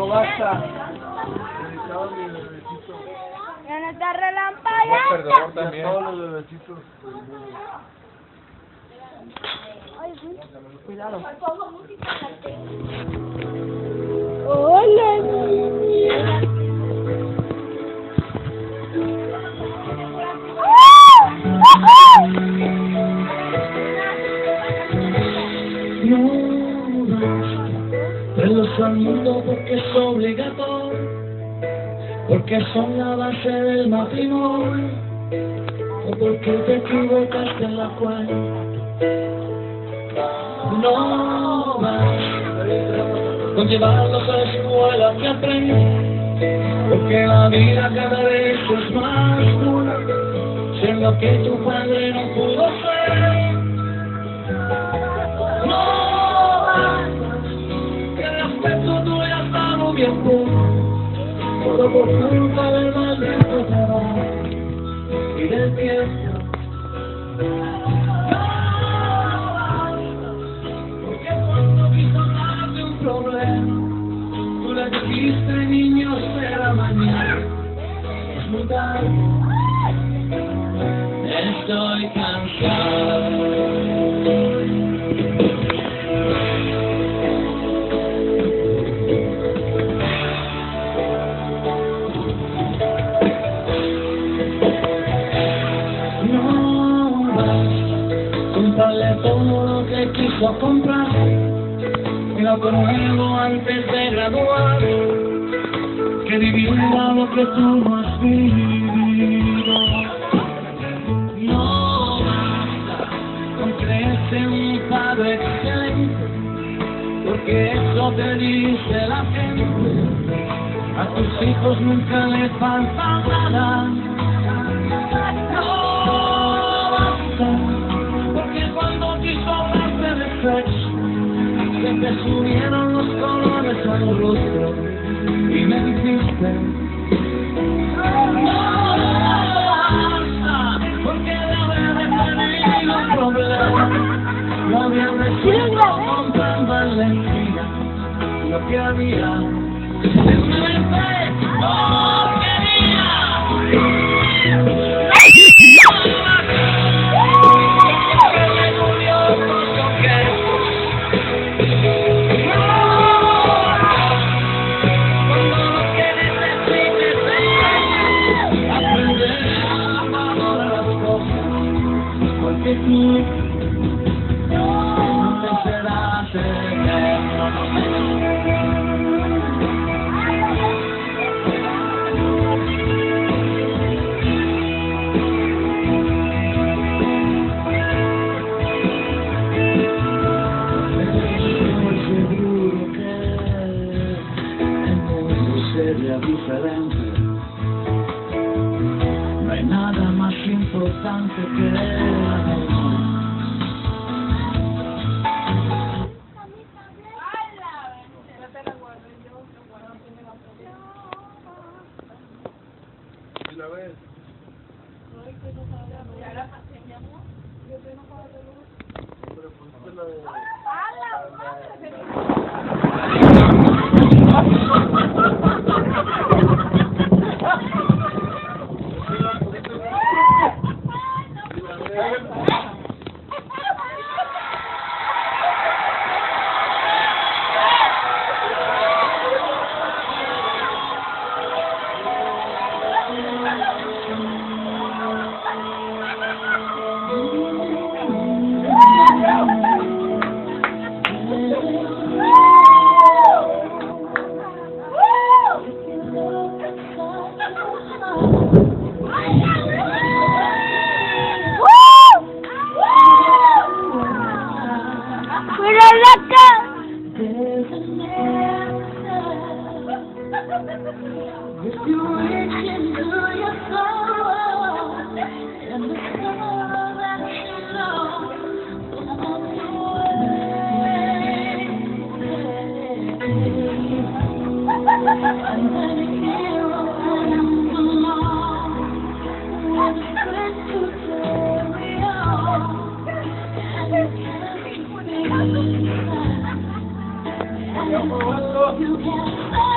basta. Ya no está relampagueando. Perdón también. Todos los bebecitos. Cuidado. Hola, niña. Relos al mundo porque es obligatorio, porque son la base del matrimonio, o porque te equivocaste en la cual no vas con llevarlos a la escuela que aprendes, porque la vida cada vez es más dura, ser lo que tu padre no pudo ser. No vas, que el aspecto tuyo ya está muy viejo, todo por culpa del maldito trabajo y del tiempo. No vas, porque cuando quiso darte un problema, tú le dijiste, niño, será mañana. Es muy tarde, estoy cansado. Todo lo que quiso comprar, el auto nuevo antes de graduar, que viviera lo que tú no has vivido. No basta con creerse un padre excelente, porque eso te dice la gente. A tus hijos nunca les falta nada. No basta, cuando quiso hablarte de sexo, se te subieron los colores al rostro y me dijiste no basta, porque de haber tenido un problema no había resuelto con tan valentía lo que había en mi mente no quería. Porque tú no te serás eterno. Estoy seguro que el mundo sería diferente. No hay nada más importante que el amor. ¿Y la ves? Pero pues la de... If you reach into your soul and the soul that you know will melt away, and then you hear a friend along with a strength to carry on, and you can't be and you can't